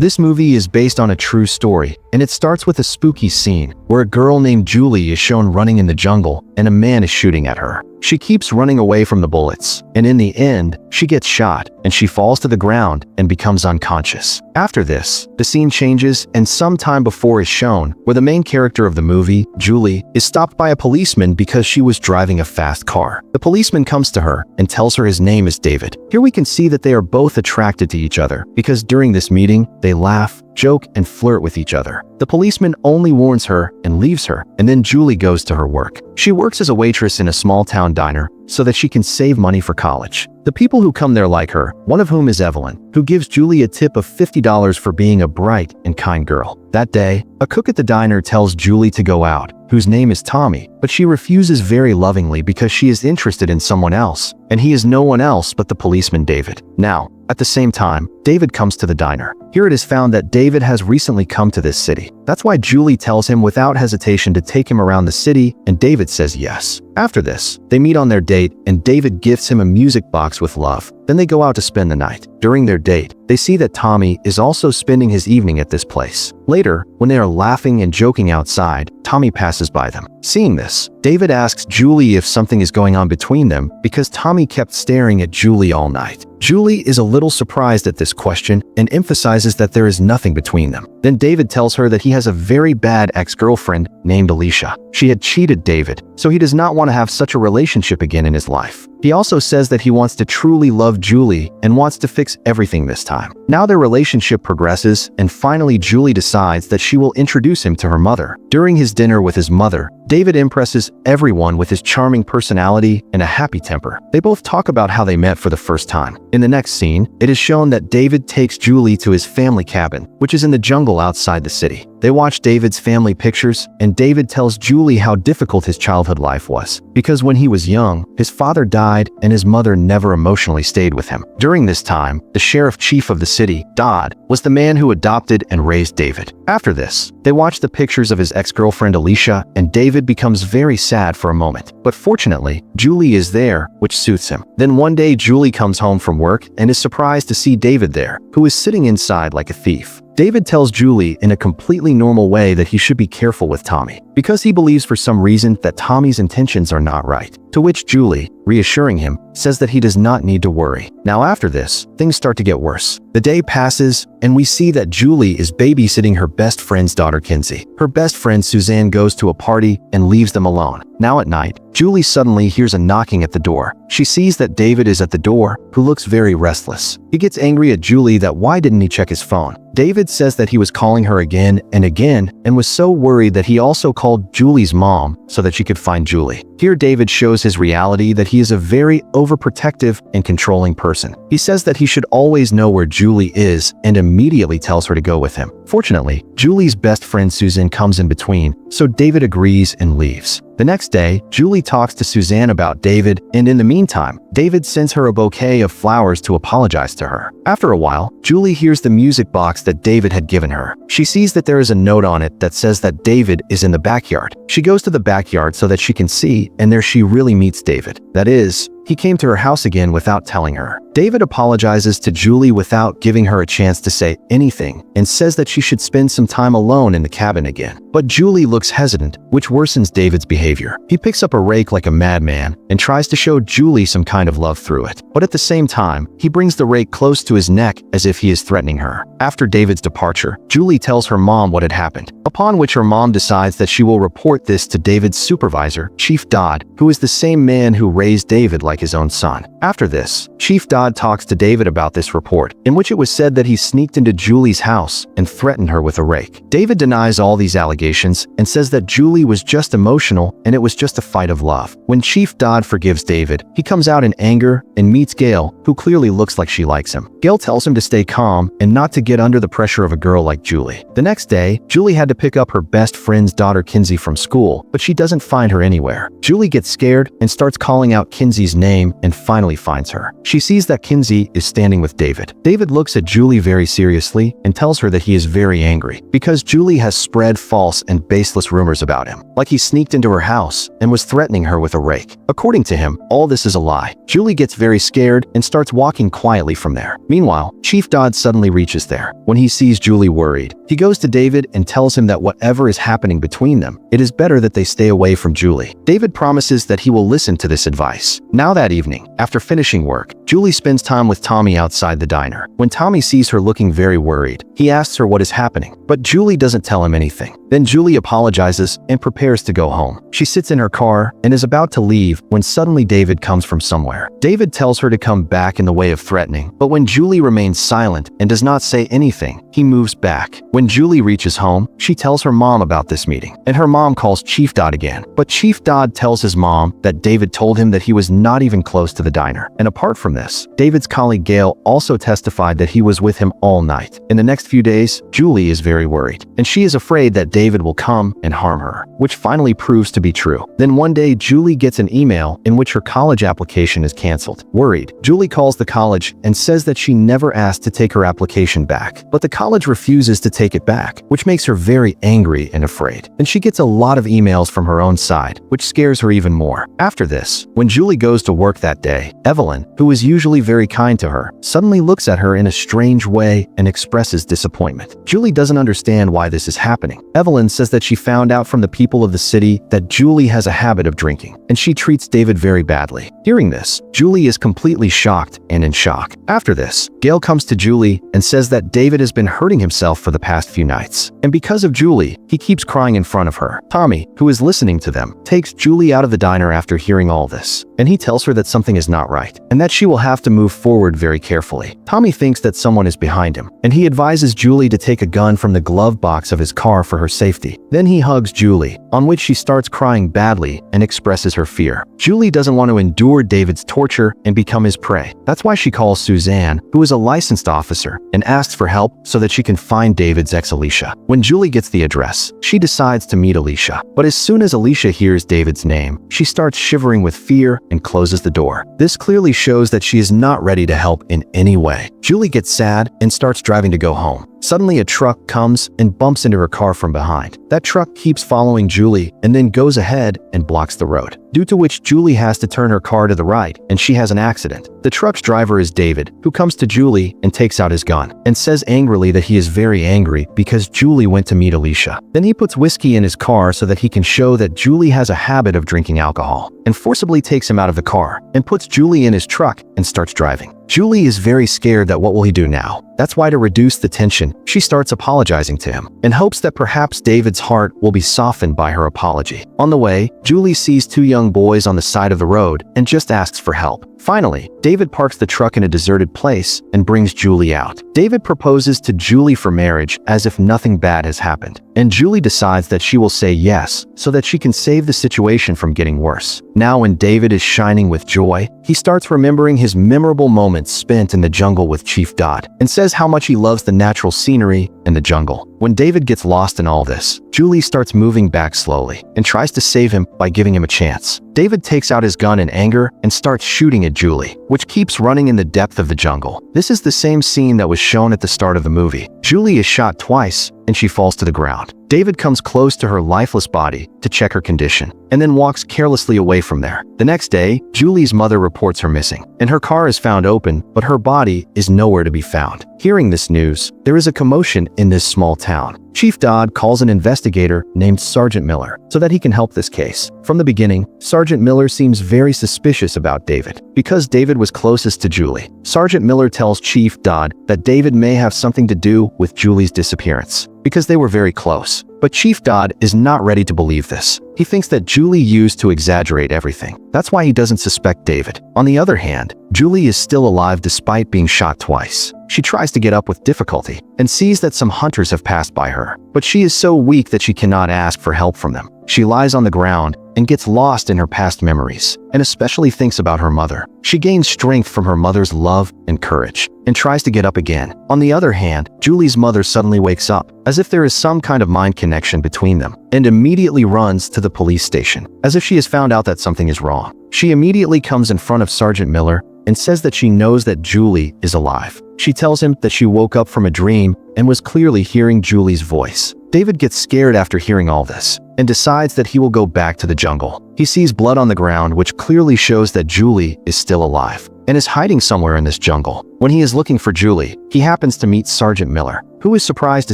This movie is based on a true story, and it starts with a spooky scene where a girl named Julie is shown running in the jungle and a man is shooting at her. She keeps running away from the bullets, and in the end, she gets shot and she falls to the ground and becomes unconscious. After this, the scene changes and some time before is shown where the main character of the movie, Julie, is stopped by a policeman because she was driving a fast car. The policeman comes to her and tells her his name is David. Here we can see that they are both attracted to each other because during this meeting, they laugh, joke, and flirt with each other. The policeman only warns her and leaves her, and then Julie goes to her work. She works as a waitress in a small town diner so that she can save money for college. The people who come there like her, one of whom is Evelyn, who gives Julie a tip of $50 for being a bright and kind girl. That day, a cook at the diner tells Julie to go out, whose name is Tommy, but she refuses very lovingly because she is interested in someone else, and he is no one else but the policeman David. Now, at the same time, David comes to the diner. Here it is found that David has recently come to this city. That's why Julie tells him without hesitation to take him around the city, and David says yes. After this, they meet on their date, and David gifts him a music box with love. Then they go out to spend the night. During their date, they see that Tommy is also spending his evening at this place. Later, when they are laughing and joking outside, Tommy passes by them. Seeing this, David asks Julie if something is going on between them because Tommy kept staring at Julie all night. Julie is a little surprised at this question and emphasizes that there is nothing between them. Then David tells her that he has a very bad ex-girlfriend named Alicia. She had cheated David, so he does not want to have such a relationship again in his life. He also says that he wants to truly love Julie and wants to fix everything this time. Now their relationship progresses, and finally Julie decides that she will introduce him to her mother. During his dinner with his mother, David impresses everyone with his charming personality and a happy temper. They both talk about how they met for the first time. In the next scene, it is shown that David takes Julie to his family cabin, which is in the jungle outside the city. They watch David's family pictures, and David tells Julie how difficult his childhood life was, because when he was young, his father died and his mother never emotionally stayed with him. During this time, the sheriff chief of the city, Dodd, was the man who adopted and raised David. After this, they watch the pictures of his ex-girlfriend Alicia, and David becomes very sad for a moment. But fortunately, Julie is there, which suits him. Then one day Julie comes home from work and is surprised to see David there, who is sitting inside like a thief. David tells Julie in a completely normal way that he should be careful with Tommy, because he believes for some reason that Tommy's intentions are not right. To which Julie, reassuring him, says that he does not need to worry. Now after this, things start to get worse. The day passes, and we see that Julie is babysitting her best friend's daughter Kinsey. Her best friend Suzanne goes to a party and leaves them alone. Now at night, Julie suddenly hears a knocking at the door. She sees that David is at the door, who looks very restless. He gets angry at Julie that why didn't he check his phone. David says that he was calling her again and was so worried that he also called Julie's mom so that she could find Julie. Here David shows his reality that he is a very overprotective and controlling person. He says that he should always know where Julie is and immediately tells her to go with him. Fortunately, Julie's best friend Susan comes in between, so David agrees and leaves. The next day, Julie talks to Suzanne about David, and in the meantime, David sends her a bouquet of flowers to apologize to her. After a while, Julie hears the music box that David had given her. She sees that there is a note on it that says that David is in the backyard. She goes to the backyard so that she can see, and there she really meets David. That is, he came to her house again without telling her. David apologizes to Julie without giving her a chance to say anything and says that she should spend some time alone in the cabin again. But Julie looks hesitant, which worsens David's behavior. He picks up a rake like a madman and tries to show Julie some kind of love through it. But at the same time, he brings the rake close to his neck as if he is threatening her. After David's departure, Julie tells her mom what had happened, upon which her mom decides that she will report this to David's supervisor, Chief Dodd, who is the same man who raised David like his own son. After this, Chief Dodd talks to David about this report, in which it was said that he sneaked into Julie's house and threatened her with a rake. David denies all these allegations and says that Julie was just emotional and it was just a fight of love. When Chief Dodd forgives David, he comes out in anger and meets Gail, who clearly looks like she likes him. Gail tells him to stay calm and not to get under the pressure of a girl like Julie. The next day, Julie had to pick up her best friend's daughter Kinsey from school, but she doesn't find her anywhere. Julie gets scared and starts calling out Kinsey's name and finally finds her. She sees that Kinsey is standing with David. David looks at Julie very seriously and tells her that he is very angry because Julie has spread false false and baseless rumors about him, like he sneaked into her house and was threatening her with a rake. According to him, all this is a lie. Julie gets very scared and starts walking quietly from there. Meanwhile, Chief Dodd suddenly reaches there. When he sees Julie worried, he goes to David and tells him that whatever is happening between them, it is better that they stay away from Julie. David promises that he will listen to this advice. Now that evening, after finishing work, Julie spends time with Tommy outside the diner. When Tommy sees her looking very worried, he asks her what is happening, but Julie doesn't tell him anything. Then Julie apologizes and prepares to go home. She sits in her car and is about to leave when suddenly David comes from somewhere. David tells her to come back in the way of threatening, but when Julie remains silent and does not say anything, he moves back. When Julie reaches home, she tells her mom about this meeting, and her mom calls Chief Dodd again. But Chief Dodd tells his mom that David told him that he was not even close to the diner. And apart from this, David's colleague Gail also testified that he was with him all night. In the next few days, Julie is very worried, and she is afraid that David will come and harm her, which finally proves to be true. Then one day, Julie gets an email in which her college application is canceled. Worried, Julie calls the college and says that she never asked to take her application back, but the college refuses to take it back, which makes her very angry and afraid. And she gets a lot of emails from her own side, which scares her even more. After this, when Julie goes to work that day, Evelyn, who is usually very kind to her, suddenly looks at her in a strange way and expresses disappointment. Julie doesn't understand why this is happening. Evelyn says that she found out from the people of the city that Julie has a habit of drinking, and she treats David very badly. Hearing this, Julie is completely shocked and in shock. After this, Gail comes to Julie and says that David has been hurting himself for the past few nights, and because of Julie, he keeps crying in front of her. Tommy, who is listening to them, takes Julie out of the diner after hearing all this, and he tells her that something is not right, and that she will have to move forward very carefully. Tommy thinks that someone is behind him, and he advises Julie to take a gun from the glove box of his car for her safety. Then he hugs Julie, on which she starts crying badly and expresses her fear. Julie doesn't want to endure David's torture and become his prey. That's why she calls Suzanne, who is a licensed officer, and asks for help so that she can find David's ex Alicia. When Julie gets the address, she decides to meet Alicia. But as soon as Alicia hears David's name, she starts shivering with fear and closes the door. This clearly shows that she is not ready to help in any way. Julie gets sad and starts driving to go home. Suddenly, a truck comes and bumps into her car from behind. That truck keeps following Julie and then goes ahead and blocks the road, due to which Julie has to turn her car to the right and she has an accident. The truck's driver is David, who comes to Julie and takes out his gun and says angrily that he is very angry because Julie went to meet Alicia. Then he puts whiskey in his car so that he can show that Julie has a habit of drinking alcohol, and forcibly takes him out of the car and puts Julie in his truck and starts driving. Julie is very scared that what will he do now. That's why, to reduce the tension, she starts apologizing to him and hopes that perhaps David's heart will be softened by her apology. On the way, Julie sees two young boys on the side of the road and just asks for help. Finally, David parks the truck in a deserted place and brings Julie out. David proposes to Julie for marriage as if nothing bad has happened, and Julie decides that she will say yes so that she can save the situation from getting worse. Now, when David is shining with joy, he starts remembering his memorable moments spent in the jungle with Chief Dodd and says how much he loves the natural scenery and the jungle. When David gets lost in all this, Julie starts moving back slowly and tries to save him by giving him a chance. David takes out his gun in anger and starts shooting at Julie, which keeps running in the depth of the jungle. This is the same scene that was shown at the start of the movie. Julie is shot twice and she falls to the ground. David comes close to her lifeless body to check her condition and then walks carelessly away from there. The next day, Julie's mother reports her missing, and her car is found open, but her body is nowhere to be found. Hearing this news, there is a commotion in this small town. Chief Dodd calls an investigator named Sergeant Miller so that he can help this case. From the beginning, Sergeant Miller seems very suspicious about David because David was closest to Julie. Sergeant Miller tells Chief Dodd that David may have something to do with Julie's disappearance because they were very close. But Chief Dodd is not ready to believe this. He thinks that Julie used to exaggerate everything. That's why he doesn't suspect David. On the other hand, Julie is still alive despite being shot twice. She tries to get up with difficulty and sees that some hunters have passed by her, but she is so weak that she cannot ask for help from them. She lies on the ground and gets lost in her past memories, and especially thinks about her mother. She gains strength from her mother's love and courage, and tries to get up again. On the other hand, Julie's mother suddenly wakes up, as if there is some kind of mind connection between them, and immediately runs to the police station, as if she has found out that something is wrong. She immediately comes in front of Sergeant Miller and says that she knows that Julie is alive. She tells him that she woke up from a dream and was clearly hearing Julie's voice. David gets scared after hearing all this and decides that he will go back to the jungle. He sees blood on the ground, which clearly shows that Julie is still alive and is hiding somewhere in this jungle. When he is looking for Julie, he happens to meet Sergeant Miller, who is surprised to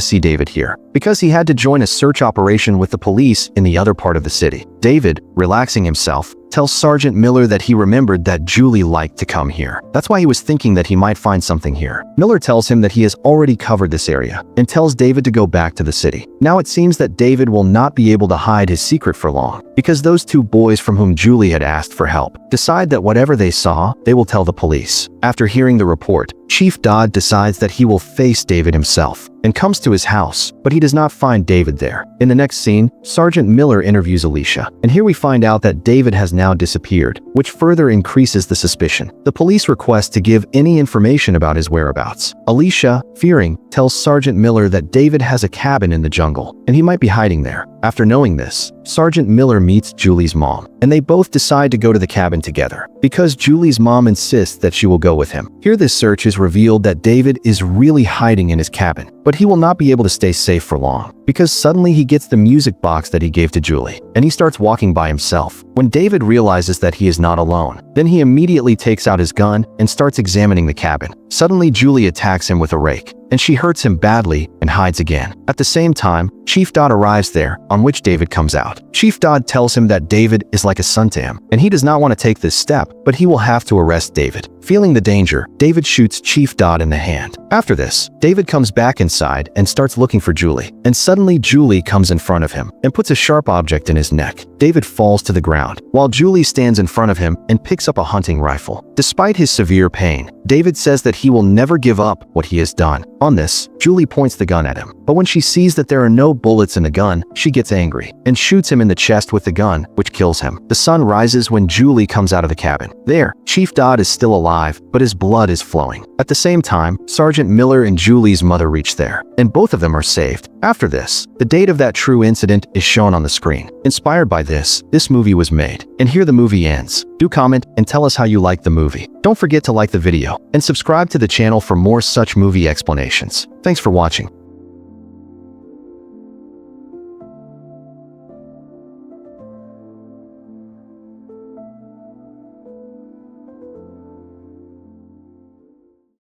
see David here because he had to join a search operation with the police in the other part of the city. David, relaxing himself, tells Sergeant Miller that he remembered that Julie liked to come here. That's why he was thinking that he might find something here. Miller tells him that he has already covered this area and tells David to go back to the city. Now it seems that David will not be able to hide his secret for long because those two boys from whom Julie had asked for help decide that whatever they saw, they will tell the police. After hearing the report, Chief Dodd decides that he will face David himself and comes to his house, but he does not find David there. In the next scene, Sergeant Miller interviews Alicia, and here we find out that David has now disappeared, which further increases the suspicion. The police request to give any information about his whereabouts. Alicia, fearing, tells Sergeant Miller that David has a cabin in the jungle, and he might be hiding there. After knowing this, Sergeant Miller meets Julie's mom, and they both decide to go to the cabin together because Julie's mom insists that she will go with him. Here this search is revealed that David is really hiding in his cabin, but he will not be able to stay safe for long because suddenly he gets the music box that he gave to Julie, and he starts walking by himself. When David realizes that he is not alone, then he immediately takes out his gun and starts examining the cabin. Suddenly Julie attacks him with a rake, and she hurts him badly and hides again. At the same time, Chief Dodd arrives there, on which David comes out. Chief Dodd tells him that David is like a son to him, and he does not want to take this step, but he will have to arrest David. Feeling the danger, David shoots Chief Dodd in the hand. After this, David comes back inside and starts looking for Julie, and suddenly Julie comes in front of him and puts a sharp object in his neck. David falls to the ground, while Julie stands in front of him and picks up a hunting rifle. Despite his severe pain, David says that he will never give up what he has done. On this, Julie points the gun at him, but when she sees that there are no bullets in the gun, she gets angry and shoots him in the chest with the gun, which kills him. The sun rises when Julie comes out of the cabin. There, Chief Dodd is still alive, but his blood is flowing. At the same time, Sergeant Miller and Julie's mother reach there, and both of them are saved. After this, the date of that true incident is shown on the screen. Inspired by this movie was made. And here the movie ends. Do comment and tell us how you liked the movie. Don't forget to like the video and subscribe to the channel for more such movie explanations. Thanks for watching.